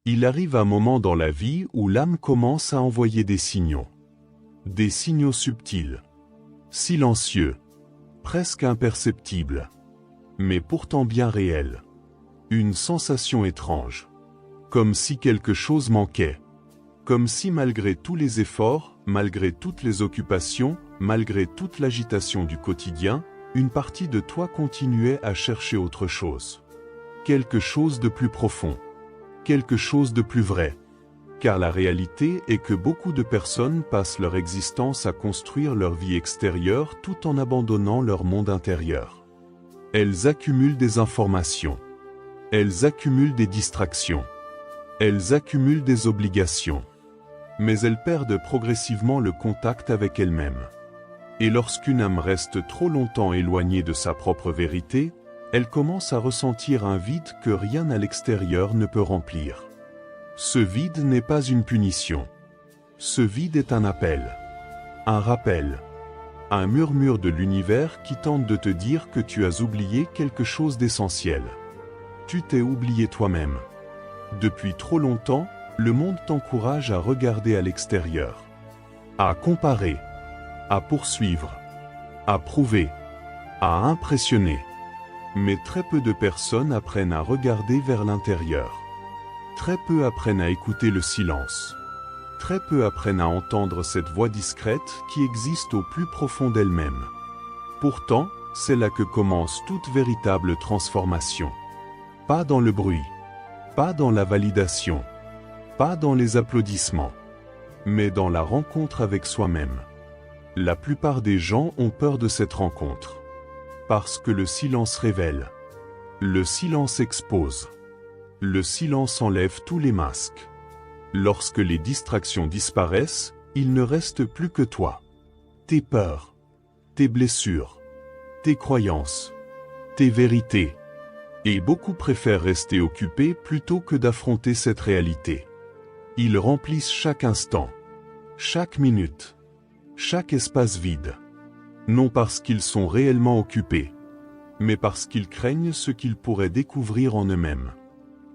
Il arrive un moment dans la vie où l'âme commence à envoyer des signaux. Des signaux subtils, silencieux, presque imperceptibles, mais pourtant bien réels. Une sensation étrange, comme si quelque chose manquait. Comme si malgré tous les efforts, malgré toutes les occupations, malgré toute l'agitation du quotidien, une partie de toi continuait à chercher autre chose. Quelque chose de plus profond. Quelque chose de plus vrai. Car la réalité est que beaucoup de personnes passent leur existence à construire leur vie extérieure tout en abandonnant leur monde intérieur. Elles accumulent des informations. Elles accumulent des distractions. Elles accumulent des obligations. Mais elles perdent progressivement le contact avec elles-mêmes. Et lorsqu'une âme reste trop longtemps éloignée de sa propre vérité, elle commence à ressentir un vide que rien à l'extérieur ne peut remplir. Ce vide n'est pas une punition. Ce vide est un appel, un rappel, un murmure de l'univers qui tente de te dire que tu as oublié quelque chose d'essentiel. Tu t'es oublié toi-même. Depuis trop longtemps, le monde t'encourage à regarder à l'extérieur, à comparer, à poursuivre, à prouver, à impressionner. Mais très peu de personnes apprennent à regarder vers l'intérieur. Très peu apprennent à écouter le silence. Très peu apprennent à entendre cette voix discrète qui existe au plus profond d'elle-même. Pourtant, c'est là que commence toute véritable transformation. Pas dans le bruit, pas dans la validation, pas dans les applaudissements, mais dans la rencontre avec soi-même. La plupart des gens ont peur de cette rencontre. Parce que le silence révèle. Le silence expose. Le silence enlève tous les masques. Lorsque les distractions disparaissent, il ne reste plus que toi. Tes peurs, tes blessures, tes croyances, tes vérités. Et beaucoup préfèrent rester occupés plutôt que d'affronter cette réalité. Ils remplissent chaque instant, chaque minute, chaque espace vide. Non parce qu'ils sont réellement occupés, mais parce qu'ils craignent ce qu'ils pourraient découvrir en eux-mêmes.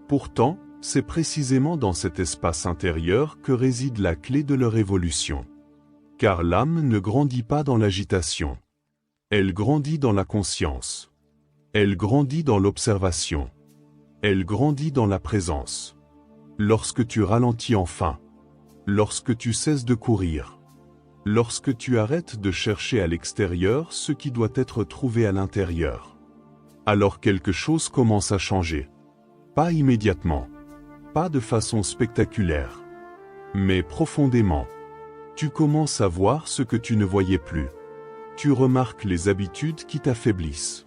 Pourtant, c'est précisément dans cet espace intérieur que réside la clé de leur évolution. Car l'âme ne grandit pas dans l'agitation. Elle grandit dans la conscience. Elle grandit dans l'observation. Elle grandit dans la présence. Lorsque tu ralentis enfin, lorsque tu cesses de courir, lorsque tu arrêtes de chercher à l'extérieur ce qui doit être trouvé à l'intérieur, alors quelque chose commence à changer. Pas immédiatement, pas de façon spectaculaire, mais profondément. Tu commences à voir ce que tu ne voyais plus. Tu remarques les habitudes qui t'affaiblissent.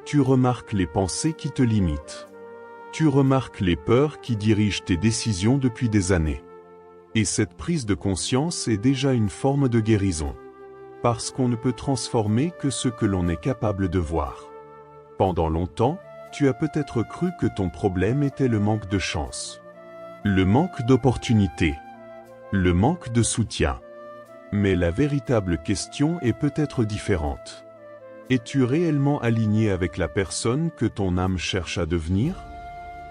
Tu remarques les pensées qui te limitent. Tu remarques les peurs qui dirigent tes décisions depuis des années. Et cette prise de conscience est déjà une forme de guérison. Parce qu'on ne peut transformer que ce que l'on est capable de voir. Pendant longtemps, tu as peut-être cru que ton problème était le manque de chance. Le manque d'opportunité. Le manque de soutien. Mais la véritable question est peut-être différente. Es-tu réellement aligné avec la personne que ton âme cherche à devenir?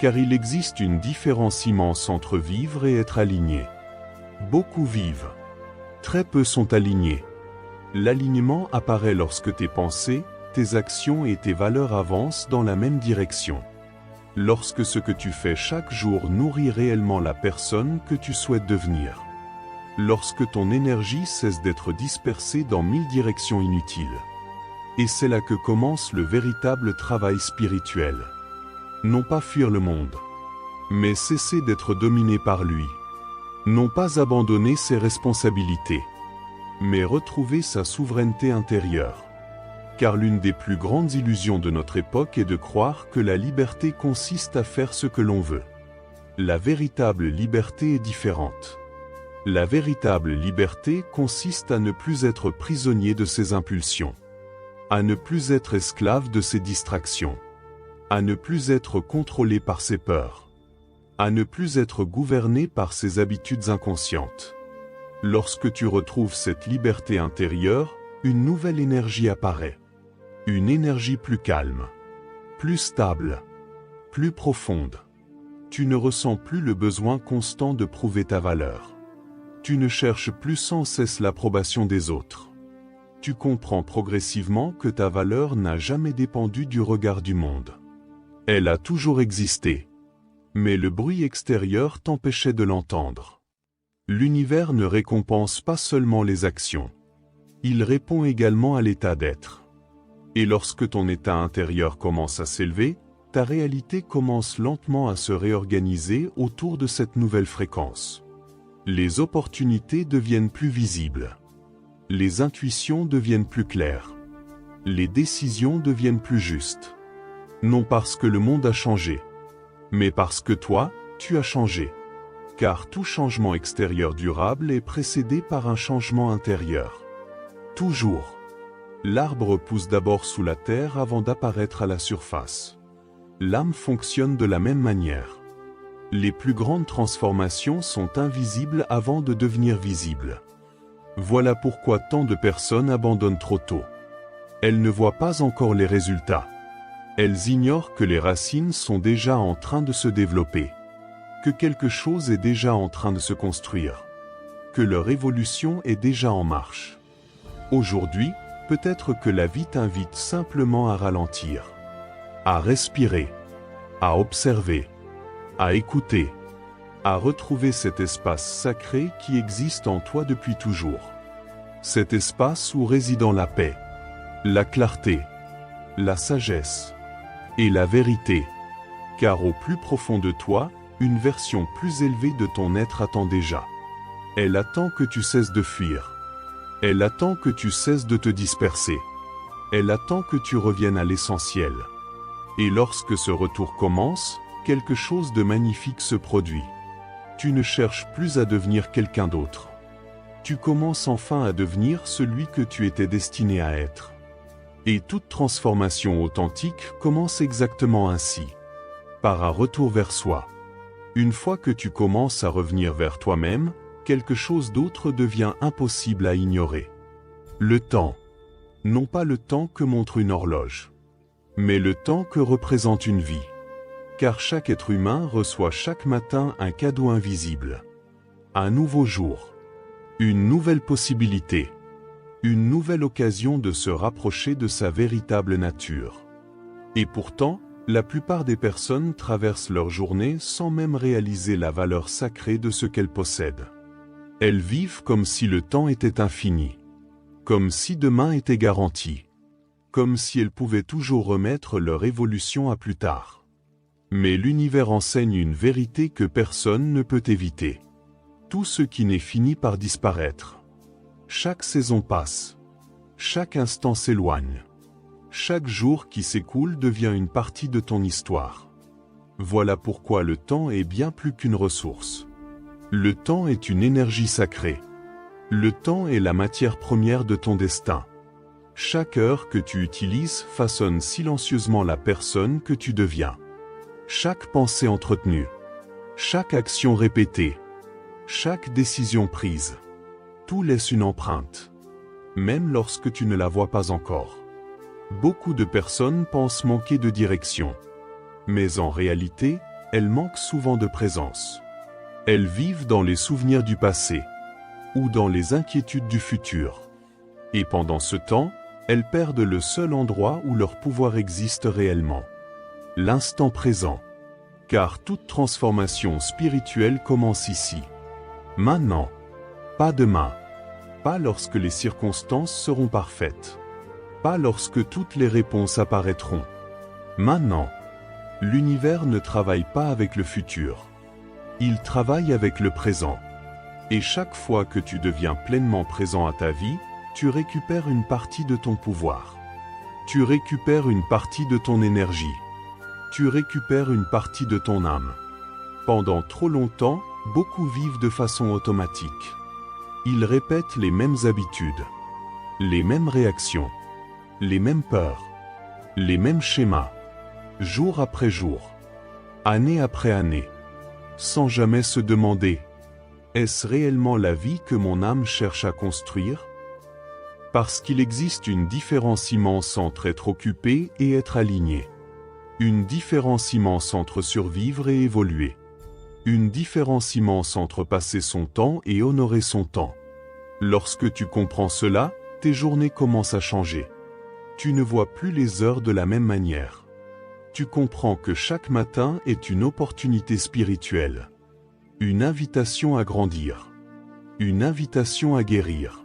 Car il existe une différence immense entre vivre et être aligné. Beaucoup vivent. Très peu sont alignés. L'alignement apparaît lorsque tes pensées, tes actions et tes valeurs avancent dans la même direction. Lorsque ce que tu fais chaque jour nourrit réellement la personne que tu souhaites devenir. Lorsque ton énergie cesse d'être dispersée dans 1000 directions inutiles. Et c'est là que commence le véritable travail spirituel. Non pas fuir le monde, mais cesser d'être dominé par lui. Non pas abandonner ses responsabilités, mais retrouver sa souveraineté intérieure. Car l'une des plus grandes illusions de notre époque est de croire que la liberté consiste à faire ce que l'on veut. La véritable liberté est différente. La véritable liberté consiste à ne plus être prisonnier de ses impulsions, à ne plus être esclave de ses distractions, à ne plus être contrôlé par ses peurs, à ne plus être gouverné par ses habitudes inconscientes. Lorsque tu retrouves cette liberté intérieure, une nouvelle énergie apparaît. Une énergie plus calme, plus stable, plus profonde, Tu ne ressens plus le besoin constant de prouver ta valeur. Tu ne cherches plus sans cesse l'approbation des autres. Tu comprends progressivement que ta valeur n'a jamais dépendu du regard du monde. Elle a toujours existé. Mais le bruit extérieur t'empêchait de l'entendre. L'univers ne récompense pas seulement les actions. Il répond également à l'état d'être. Et lorsque ton état intérieur commence à s'élever, ta réalité commence lentement à se réorganiser autour de cette nouvelle fréquence. Les opportunités deviennent plus visibles. Les intuitions deviennent plus claires. Les décisions deviennent plus justes. Non parce que le monde a changé, mais parce que toi, tu as changé. Car tout changement extérieur durable est précédé par un changement intérieur. Toujours. L'arbre pousse d'abord sous la terre avant d'apparaître à la surface. L'âme fonctionne de la même manière. Les plus grandes transformations sont invisibles avant de devenir visibles. Voilà pourquoi tant de personnes abandonnent trop tôt. Elles ne voient pas encore les résultats. Elles ignorent que les racines sont déjà en train de se développer, que quelque chose est déjà en train de se construire, que leur évolution est déjà en marche. Aujourd'hui, peut-être que la vie t'invite simplement à ralentir, à respirer, à observer, à écouter, à retrouver cet espace sacré qui existe en toi depuis toujours. Cet espace où résident la paix, la clarté, la sagesse et la vérité. Car au plus profond de toi, une version plus élevée de ton être attend déjà. Elle attend que tu cesses de fuir. Elle attend que tu cesses de te disperser. Elle attend que tu reviennes à l'essentiel. Et lorsque ce retour commence, quelque chose de magnifique se produit. Tu ne cherches plus à devenir quelqu'un d'autre. Tu commences enfin à devenir celui que tu étais destiné à être. Et toute transformation authentique commence exactement ainsi. Par un retour vers soi. Une fois que tu commences à revenir vers toi-même, quelque chose d'autre devient impossible à ignorer. Le temps. Non pas le temps que montre une horloge, mais le temps que représente une vie. Car chaque être humain reçoit chaque matin un cadeau invisible. Un nouveau jour. Une nouvelle possibilité. Une nouvelle occasion de se rapprocher de sa véritable nature. Et pourtant, la plupart des personnes traversent leur journée sans même réaliser la valeur sacrée de ce qu'elles possèdent. Elles vivent comme si le temps était infini. Comme si demain était garanti. Comme si elles pouvaient toujours remettre leur évolution à plus tard. Mais l'univers enseigne une vérité que personne ne peut éviter. Tout ce qui n'est fini par disparaître. Chaque saison passe. Chaque instant s'éloigne. Chaque jour qui s'écoule devient une partie de ton histoire. Voilà pourquoi le temps est bien plus qu'une ressource. Le temps est une énergie sacrée. Le temps est la matière première de ton destin. Chaque heure que tu utilises façonne silencieusement la personne que tu deviens. Chaque pensée entretenue, chaque action répétée, chaque décision prise, tout laisse une empreinte, même lorsque tu ne la vois pas encore. Beaucoup de personnes pensent manquer de direction, mais en réalité, elles manquent souvent de présence. Elles vivent dans les souvenirs du passé, ou dans les inquiétudes du futur. Et pendant ce temps, elles perdent le seul endroit où leur pouvoir existe réellement. L'instant présent. Car toute transformation spirituelle commence ici. Maintenant. Pas demain. Pas lorsque les circonstances seront parfaites. Pas lorsque toutes les réponses apparaîtront. Maintenant. L'univers ne travaille pas avec le futur. Il travaille avec le présent. Et chaque fois que tu deviens pleinement présent à ta vie, tu récupères une partie de ton pouvoir. Tu récupères une partie de ton énergie. Tu récupères une partie de ton âme. Pendant trop longtemps, beaucoup vivent de façon automatique. Ils répètent les mêmes habitudes, les mêmes réactions, les mêmes peurs, les mêmes schémas, jour après jour, année après année, sans jamais se demander « Est-ce réellement la vie que mon âme cherche à construire ?» Parce qu'il existe une différence immense entre être occupé et être aligné. Une différence immense entre survivre et évoluer. Une différence immense entre passer son temps et honorer son temps. Lorsque tu comprends cela, tes journées commencent à changer. Tu ne vois plus les heures de la même manière. Tu comprends que chaque matin est une opportunité spirituelle. Une invitation à grandir. Une invitation à guérir.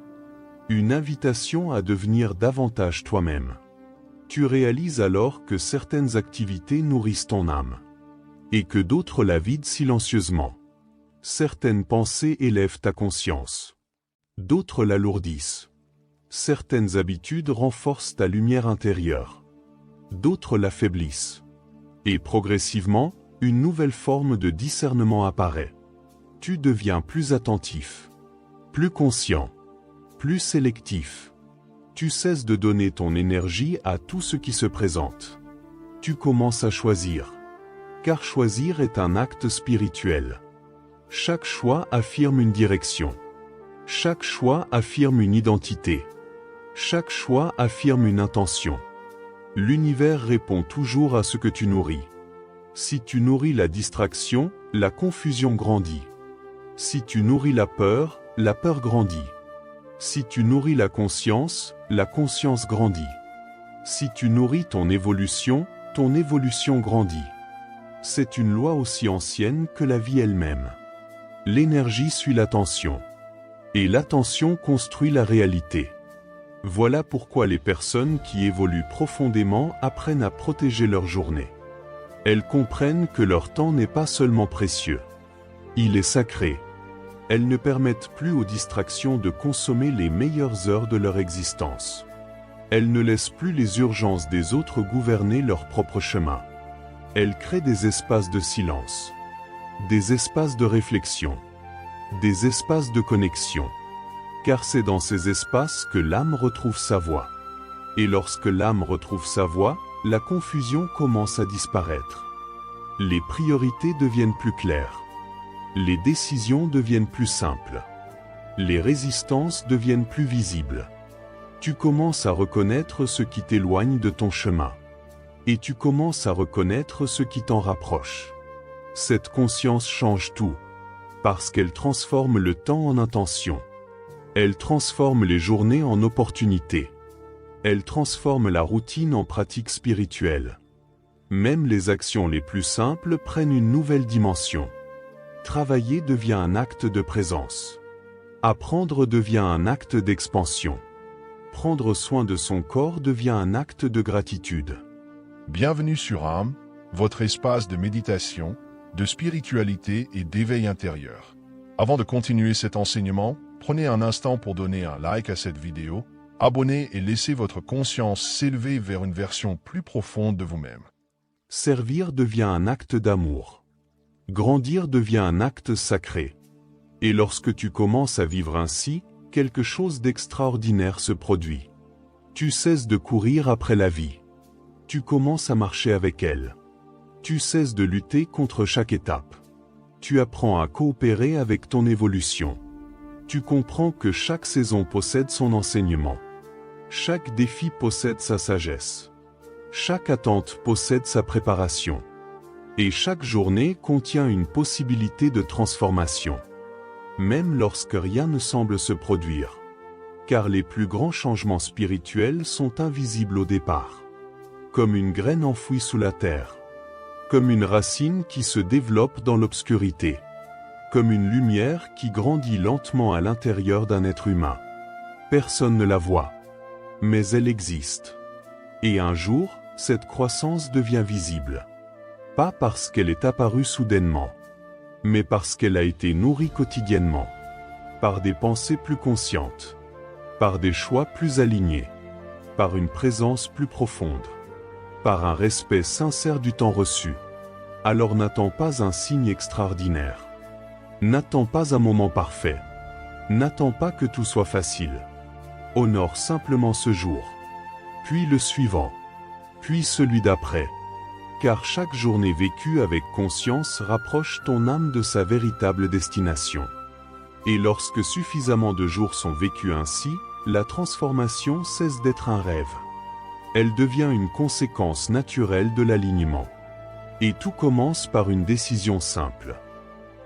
Une invitation à devenir davantage toi-même. Tu réalises alors que certaines activités nourrissent ton âme. Et que d'autres la vident silencieusement. Certaines pensées élèvent ta conscience. D'autres l'alourdissent. Certaines habitudes renforcent ta lumière intérieure. D'autres l'affaiblissent. Et progressivement, une nouvelle forme de discernement apparaît. Tu deviens plus attentif, plus conscient, plus sélectif. Tu cesses de donner ton énergie à tout ce qui se présente. Tu commences à choisir. Car choisir est un acte spirituel. Chaque choix affirme une direction. Chaque choix affirme une identité. Chaque choix affirme une intention. L'univers répond toujours à ce que tu nourris. Si tu nourris la distraction, la confusion grandit. Si tu nourris la peur grandit. Si tu nourris la conscience grandit. Si tu nourris ton évolution grandit. C'est une loi aussi ancienne que la vie elle-même. L'énergie suit l'attention. Et l'attention construit la réalité. Voilà pourquoi les personnes qui évoluent profondément apprennent à protéger leur journée. Elles comprennent que leur temps n'est pas seulement précieux. Il est sacré. Elles ne permettent plus aux distractions de consommer les meilleures heures de leur existence. Elles ne laissent plus les urgences des autres gouverner leur propre chemin. Elles créent des espaces de silence, des espaces de réflexion, des espaces de connexion. Car c'est dans ces espaces que l'âme retrouve sa voie. Et lorsque l'âme retrouve sa voie, la confusion commence à disparaître. Les priorités deviennent plus claires. Les décisions deviennent plus simples. Les résistances deviennent plus visibles. Tu commences à reconnaître ce qui t'éloigne de ton chemin. Et tu commences à reconnaître ce qui t'en rapproche. Cette conscience change tout. Parce qu'elle transforme le temps en intention. Elle transforme les journées en opportunités. Elle transforme la routine en pratique spirituelle. Même les actions les plus simples prennent une nouvelle dimension. Travailler devient un acte de présence. Apprendre devient un acte d'expansion. Prendre soin de son corps devient un acte de gratitude. Bienvenue sur âme, votre espace de méditation, de spiritualité et d'éveil intérieur. Avant de continuer cet enseignement, prenez un instant pour donner un like à cette vidéo, abonnez et laissez votre conscience s'élever vers une version plus profonde de vous-même. Servir devient un acte d'amour. Grandir devient un acte sacré. Et lorsque tu commences à vivre ainsi, quelque chose d'extraordinaire se produit. Tu cesses de courir après la vie. Tu commences à marcher avec elle. Tu cesses de lutter contre chaque étape. Tu apprends à coopérer avec ton évolution. Tu comprends que chaque saison possède son enseignement. Chaque défi possède sa sagesse. Chaque attente possède sa préparation. Et chaque journée contient une possibilité de transformation. Même lorsque rien ne semble se produire. Car les plus grands changements spirituels sont invisibles au départ. Comme une graine enfouie sous la terre. Comme une racine qui se développe dans l'obscurité. Comme une lumière qui grandit lentement à l'intérieur d'un être humain. Personne ne la voit. Mais elle existe. Et un jour, cette croissance devient visible. Pas parce qu'elle est apparue soudainement. Mais parce qu'elle a été nourrie quotidiennement. Par des pensées plus conscientes. Par des choix plus alignés. Par une présence plus profonde. Par un respect sincère du temps reçu. Alors n'attends pas un signe extraordinaire. N'attends pas un moment parfait. N'attends pas que tout soit facile. Honore simplement ce jour. Puis le suivant. Puis celui d'après. Car chaque journée vécue avec conscience rapproche ton âme de sa véritable destination. Et lorsque suffisamment de jours sont vécus ainsi, la transformation cesse d'être un rêve. Elle devient une conséquence naturelle de l'alignement. Et tout commence par une décision simple.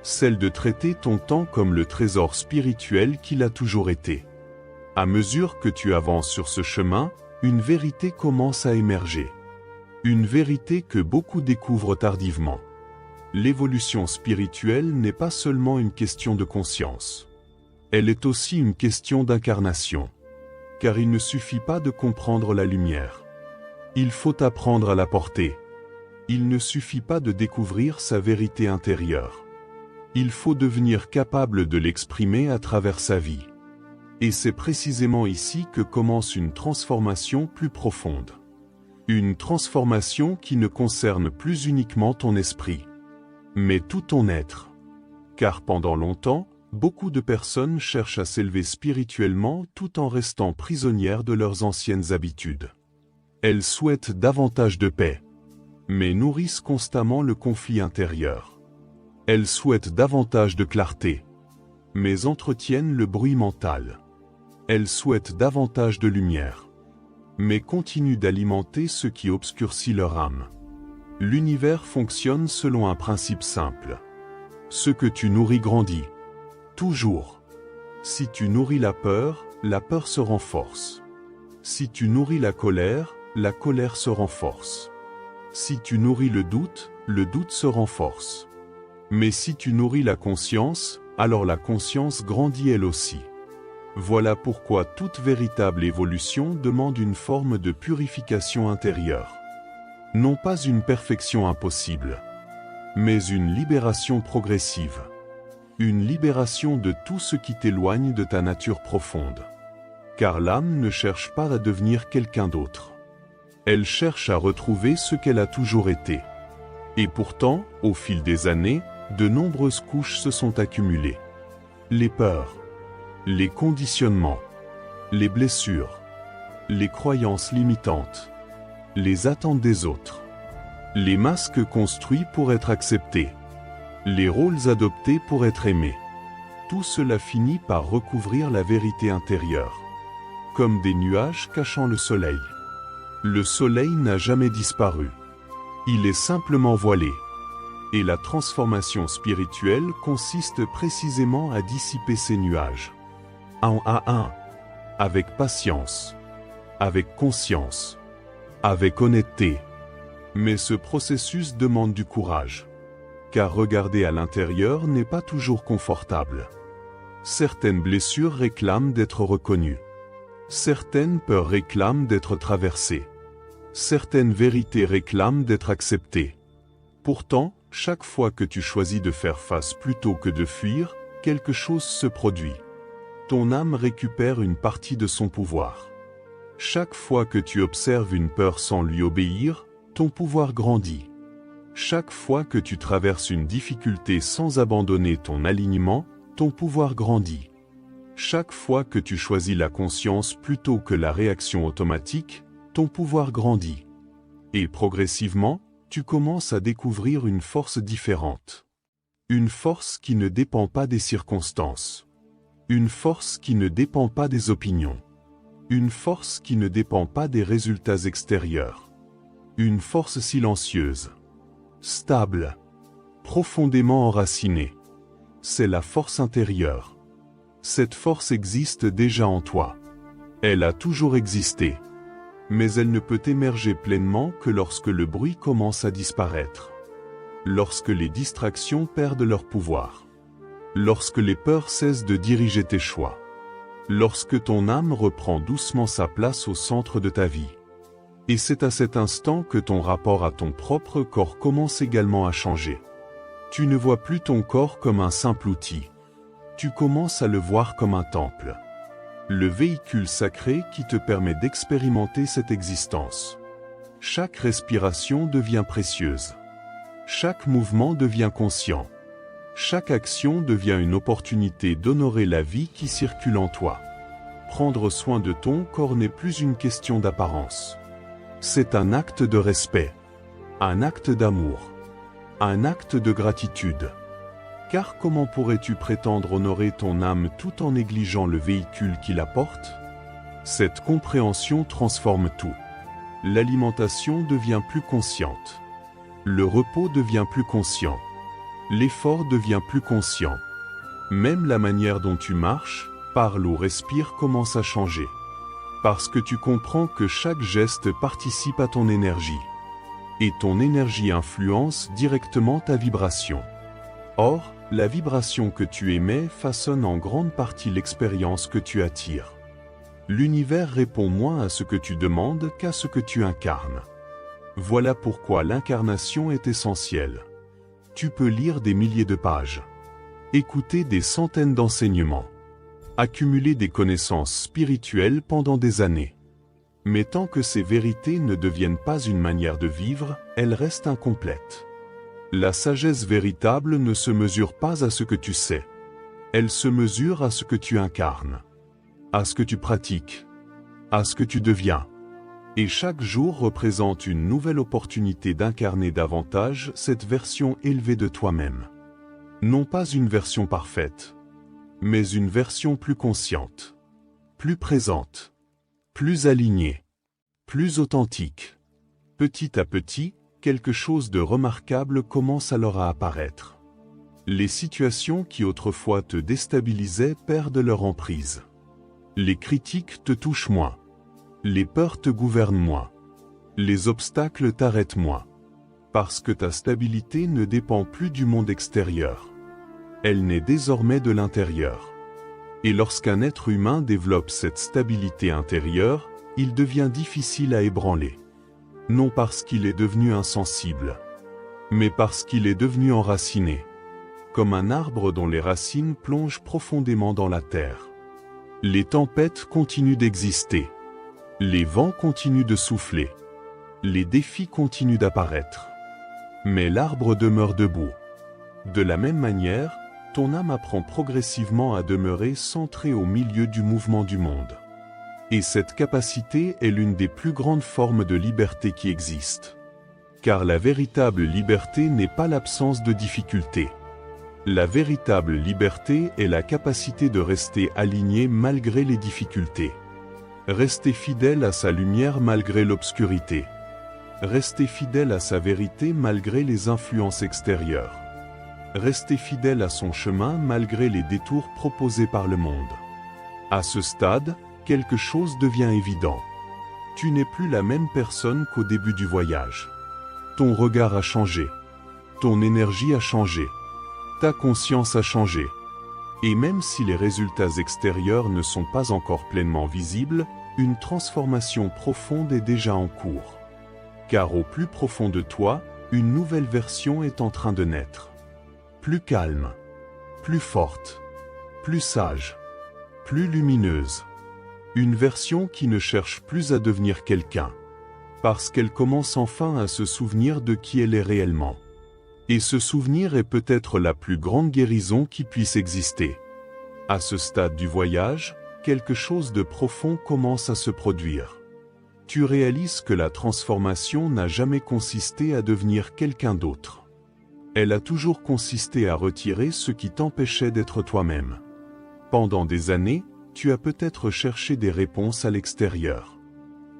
celle de traiter ton temps comme le trésor spirituel qu'il a toujours été. À mesure que tu avances sur ce chemin, une vérité commence à émerger. Une vérité que beaucoup découvrent tardivement. L'évolution spirituelle n'est pas seulement une question de conscience. Elle est aussi une question d'incarnation. Car il ne suffit pas de comprendre la lumière. Il faut apprendre à la porter. Il ne suffit pas de découvrir sa vérité intérieure. Il faut devenir capable de l'exprimer à travers sa vie. Et c'est précisément ici que commence une transformation plus profonde. Une transformation qui ne concerne plus uniquement ton esprit, mais tout ton être. Car pendant longtemps, beaucoup de personnes cherchent à s'élever spirituellement tout en restant prisonnières de leurs anciennes habitudes. Elles souhaitent davantage de paix, mais nourrissent constamment le conflit intérieur. Elles souhaitent davantage de clarté, mais entretiennent le bruit mental. Elles souhaitent davantage de lumière, mais continuent d'alimenter ce qui obscurcit leur âme. L'univers fonctionne selon un principe simple. Ce que tu nourris grandit. Toujours. Si tu nourris la peur se renforce. Si tu nourris la colère se renforce. Si tu nourris le doute se renforce. Mais si tu nourris la conscience, alors la conscience grandit elle aussi. Voilà pourquoi toute véritable évolution demande une forme de purification intérieure. Non pas une perfection impossible, mais une libération progressive. Une libération de tout ce qui t'éloigne de ta nature profonde. Car l'âme ne cherche pas à devenir quelqu'un d'autre. Elle cherche à retrouver ce qu'elle a toujours été. Et pourtant, au fil des années, de nombreuses couches se sont accumulées. Les peurs, les conditionnements, les blessures, les croyances limitantes, les attentes des autres, les masques construits pour être acceptés, les rôles adoptés pour être aimés. Tout cela finit par recouvrir la vérité intérieure, comme des nuages cachant le soleil. Le soleil n'a jamais disparu. Il est simplement voilé. Et la transformation spirituelle consiste précisément à dissiper ces nuages. Un à un, avec patience, avec conscience, avec honnêteté. Mais ce processus demande du courage. Car regarder à l'intérieur n'est pas toujours confortable. Certaines blessures réclament d'être reconnues. Certaines peurs réclament d'être traversées. Certaines vérités réclament d'être acceptées. Pourtant, chaque fois que tu choisis de faire face plutôt que de fuir, quelque chose se produit. Ton âme récupère une partie de son pouvoir. Chaque fois que tu observes une peur sans lui obéir, ton pouvoir grandit. Chaque fois que tu traverses une difficulté sans abandonner ton alignement, ton pouvoir grandit. Chaque fois que tu choisis la conscience plutôt que la réaction automatique, ton pouvoir grandit. Et progressivement, tu commences à découvrir une force différente. Une force qui ne dépend pas des circonstances. Une force qui ne dépend pas des opinions. Une force qui ne dépend pas des résultats extérieurs. Une force silencieuse. Stable. Profondément enracinée. C'est la force intérieure. Cette force existe déjà en toi. Elle a toujours existé. Mais elle ne peut émerger pleinement que lorsque le bruit commence à disparaître. Lorsque les distractions perdent leur pouvoir. Lorsque les peurs cessent de diriger tes choix. Lorsque ton âme reprend doucement sa place au centre de ta vie. Et c'est à cet instant que ton rapport à ton propre corps commence également à changer. Tu ne vois plus ton corps comme un simple outil. Tu commences à le voir comme un temple. Le véhicule sacré qui te permet d'expérimenter cette existence. Chaque respiration devient précieuse. Chaque mouvement devient conscient. Chaque action devient une opportunité d'honorer la vie qui circule en toi. Prendre soin de ton corps n'est plus une question d'apparence. C'est un acte de respect, un acte d'amour, un acte de gratitude. Car comment pourrais-tu prétendre honorer ton âme tout en négligeant le véhicule qui la porte? Cette compréhension transforme tout. L'alimentation devient plus consciente. Le repos devient plus conscient. L'effort devient plus conscient. Même la manière dont tu marches, parles ou respires commence à changer. Parce que tu comprends que chaque geste participe à ton énergie. Et ton énergie influence directement ta vibration. Or, la vibration que tu émets façonne en grande partie l'expérience que tu attires. L'univers répond moins à ce que tu demandes qu'à ce que tu incarnes. Voilà pourquoi l'incarnation est essentielle. Tu peux lire des milliers de pages, écouter des centaines d'enseignements, accumuler des connaissances spirituelles pendant des années. Mais tant que ces vérités ne deviennent pas une manière de vivre, elles restent incomplètes. La sagesse véritable ne se mesure pas à ce que tu sais. Elle se mesure à ce que tu incarnes, à ce que tu pratiques, à ce que tu deviens. Et chaque jour représente une nouvelle opportunité d'incarner davantage cette version élevée de toi-même. Non pas une version parfaite, mais une version plus consciente, plus présente, plus alignée, plus authentique. Petit à petit, quelque chose de remarquable commence alors à apparaître. Les situations qui autrefois te déstabilisaient perdent leur emprise. Les critiques te touchent moins. Les peurs te gouvernent moins. Les obstacles t'arrêtent moins. Parce que ta stabilité ne dépend plus du monde extérieur. Elle naît désormais de l'intérieur. Et lorsqu'un être humain développe cette stabilité intérieure, il devient difficile à ébranler. Non parce qu'il est devenu insensible, mais parce qu'il est devenu enraciné, comme un arbre dont les racines plongent profondément dans la terre. Les tempêtes continuent d'exister, les vents continuent de souffler, les défis continuent d'apparaître. Mais l'arbre demeure debout. De la même manière, ton âme apprend progressivement à demeurer centrée au milieu du mouvement du monde. Et cette capacité est l'une des plus grandes formes de liberté qui existent. Car la véritable liberté n'est pas l'absence de difficultés. La véritable liberté est la capacité de rester aligné malgré les difficultés. Rester fidèle à sa lumière malgré l'obscurité. Rester fidèle à sa vérité malgré les influences extérieures. Rester fidèle à son chemin malgré les détours proposés par le monde. À ce stade, quelque chose devient évident. Tu n'es plus la même personne qu'au début du voyage. Ton regard a changé. Ton énergie a changé. Ta conscience a changé. Et même si les résultats extérieurs ne sont pas encore pleinement visibles, une transformation profonde est déjà en cours. Car au plus profond de toi, une nouvelle version est en train de naître. Plus calme, plus forte, plus sage, plus lumineuse. Une version qui ne cherche plus à devenir quelqu'un, parce qu'elle commence enfin à se souvenir de qui elle est réellement. Et ce souvenir est peut-être la plus grande guérison qui puisse exister. À ce stade du voyage, quelque chose de profond commence à se produire. Tu réalises que la transformation n'a jamais consisté à devenir quelqu'un d'autre. Elle a toujours consisté à retirer ce qui t'empêchait d'être toi-même. Pendant des années, tu as peut-être cherché des réponses à l'extérieur.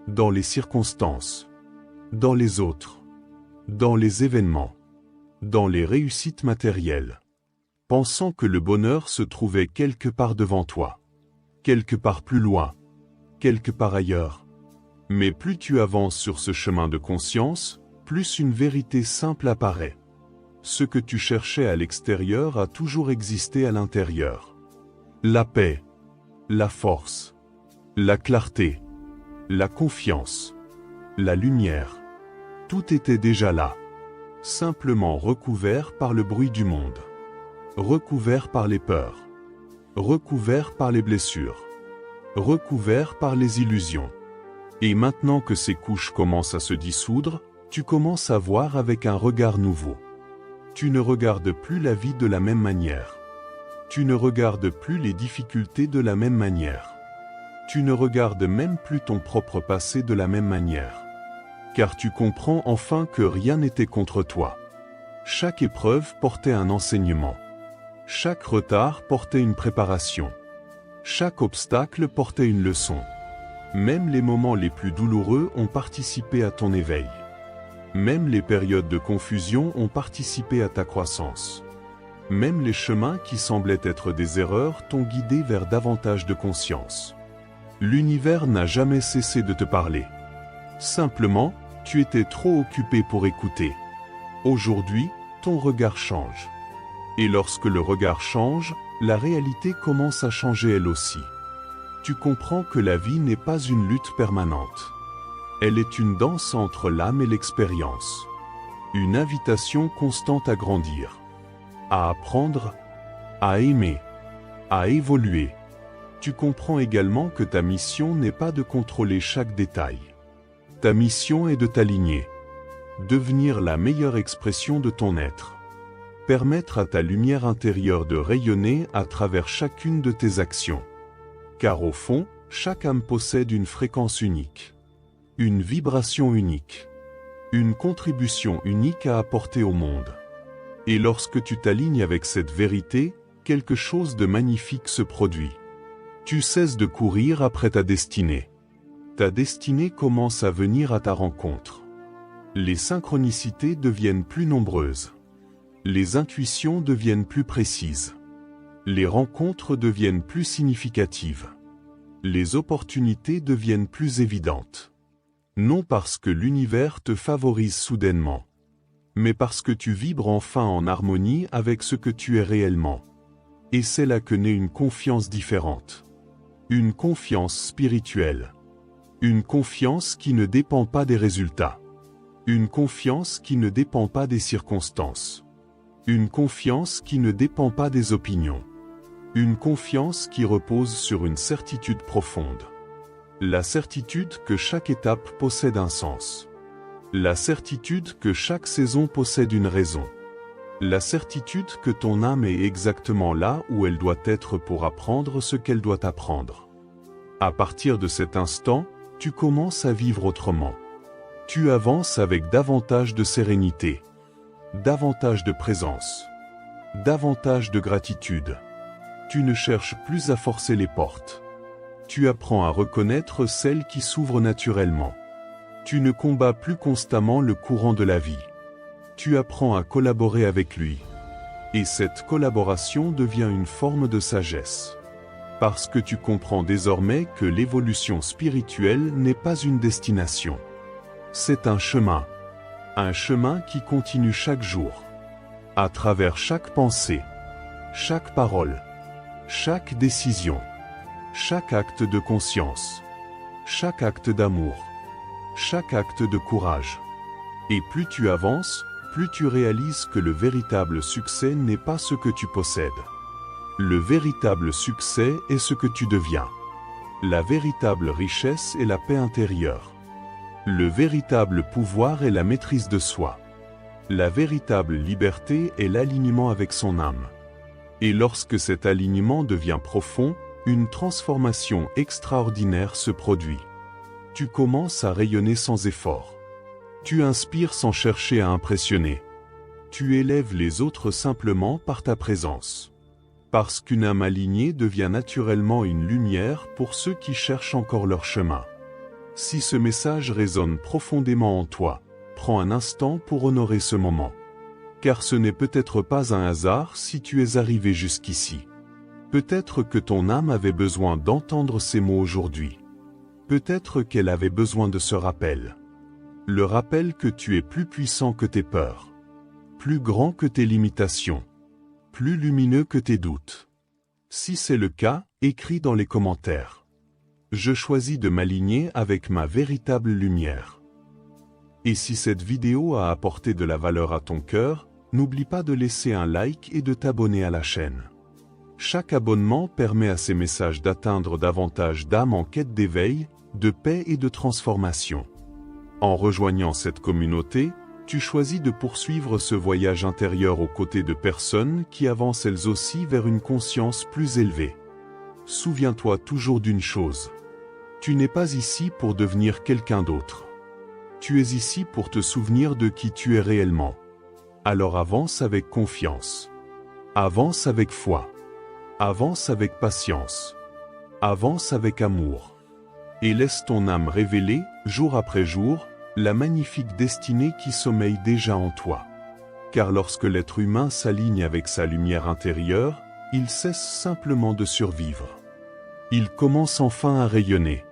Dans les circonstances, dans les autres, dans les événements, dans les réussites matérielles, pensant que le bonheur se trouvait quelque part devant toi, quelque part plus loin, quelque part ailleurs. Mais plus tu avances sur ce chemin de conscience, plus une vérité simple apparaît. Ce que tu cherchais à l'extérieur a toujours existé à l'intérieur. La paix, la force, la clarté, la confiance, la lumière, tout était déjà là, simplement recouvert par le bruit du monde, recouvert par les peurs, recouvert par les blessures, recouvert par les illusions. Et maintenant que ces couches commencent à se dissoudre, tu commences à voir avec un regard nouveau. Tu ne regardes plus la vie de la même manière. Tu ne regardes plus les difficultés de la même manière. Tu ne regardes même plus ton propre passé de la même manière. Car tu comprends enfin que rien n'était contre toi. Chaque épreuve portait un enseignement. Chaque retard portait une préparation. Chaque obstacle portait une leçon. Même les moments les plus douloureux ont participé à ton éveil. Même les périodes de confusion ont participé à ta croissance. Même les chemins qui semblaient être des erreurs t'ont guidé vers davantage de conscience. L'univers n'a jamais cessé de te parler. Simplement, tu étais trop occupé pour écouter. Aujourd'hui, ton regard change. Et lorsque le regard change, la réalité commence à changer elle aussi. Tu comprends que la vie n'est pas une lutte permanente. Elle est une danse entre l'âme et l'expérience. Une invitation constante à grandir, à apprendre, à aimer, à évoluer. Tu comprends également que ta mission n'est pas de contrôler chaque détail. Ta mission est de t'aligner, devenir la meilleure expression de ton être. Permettre à ta lumière intérieure de rayonner à travers chacune de tes actions. Car au fond, chaque âme possède une fréquence unique, une vibration unique, une contribution unique à apporter au monde. Et lorsque tu t'alignes avec cette vérité, quelque chose de magnifique se produit. Tu cesses de courir après ta destinée. Ta destinée commence à venir à ta rencontre. Les synchronicités deviennent plus nombreuses. Les intuitions deviennent plus précises. Les rencontres deviennent plus significatives. Les opportunités deviennent plus évidentes. Non parce que l'univers te favorise soudainement, mais parce que tu vibres enfin en harmonie avec ce que tu es réellement. Et c'est là que naît une confiance différente. Une confiance spirituelle. Une confiance qui ne dépend pas des résultats. Une confiance qui ne dépend pas des circonstances. Une confiance qui ne dépend pas des opinions. Une confiance qui repose sur une certitude profonde. La certitude que chaque étape possède un sens. La certitude que chaque saison possède une raison. La certitude que ton âme est exactement là où elle doit être pour apprendre ce qu'elle doit apprendre. À partir de cet instant, tu commences à vivre autrement. Tu avances avec davantage de sérénité, davantage de présence, davantage de gratitude. Tu ne cherches plus à forcer les portes. Tu apprends à reconnaître celles qui s'ouvrent naturellement. Tu ne combats plus constamment le courant de la vie. Tu apprends à collaborer avec lui. Et cette collaboration devient une forme de sagesse. Parce que tu comprends désormais que l'évolution spirituelle n'est pas une destination. C'est un chemin. Un chemin qui continue chaque jour. À travers chaque pensée, chaque parole, chaque décision, chaque acte de conscience, chaque acte d'amour, chaque acte de courage. Et plus tu avances, plus tu réalises que le véritable succès n'est pas ce que tu possèdes. Le véritable succès est ce que tu deviens. La véritable richesse est la paix intérieure. Le véritable pouvoir est la maîtrise de soi. La véritable liberté est l'alignement avec son âme. Et lorsque cet alignement devient profond, une transformation extraordinaire se produit. Tu commences à rayonner sans effort. Tu inspires sans chercher à impressionner. Tu élèves les autres simplement par ta présence. Parce qu'une âme alignée devient naturellement une lumière pour ceux qui cherchent encore leur chemin. Si ce message résonne profondément en toi, prends un instant pour honorer ce moment. Car ce n'est peut-être pas un hasard si tu es arrivé jusqu'ici. Peut-être que ton âme avait besoin d'entendre ces mots aujourd'hui. Peut-être qu'elle avait besoin de ce rappel. Le rappel que tu es plus puissant que tes peurs, plus grand que tes limitations, plus lumineux que tes doutes. Si c'est le cas, écris dans les commentaires. Je choisis de m'aligner avec ma véritable lumière. Et si cette vidéo a apporté de la valeur à ton cœur, n'oublie pas de laisser un like et de t'abonner à la chaîne. Chaque abonnement permet à ces messages d'atteindre davantage d'âmes en quête d'éveil, de paix et de transformation. En rejoignant cette communauté, tu choisis de poursuivre ce voyage intérieur aux côtés de personnes qui avancent elles aussi vers une conscience plus élevée. Souviens-toi toujours d'une chose. Tu n'es pas ici pour devenir quelqu'un d'autre. Tu es ici pour te souvenir de qui tu es réellement. Alors avance avec confiance. Avance avec foi. Avance avec patience. Avance avec amour. Et laisse ton âme révéler, jour après jour, la magnifique destinée qui sommeille déjà en toi. car lorsque l'être humain s'aligne avec sa lumière intérieure, il cesse simplement de survivre. Il commence enfin à rayonner.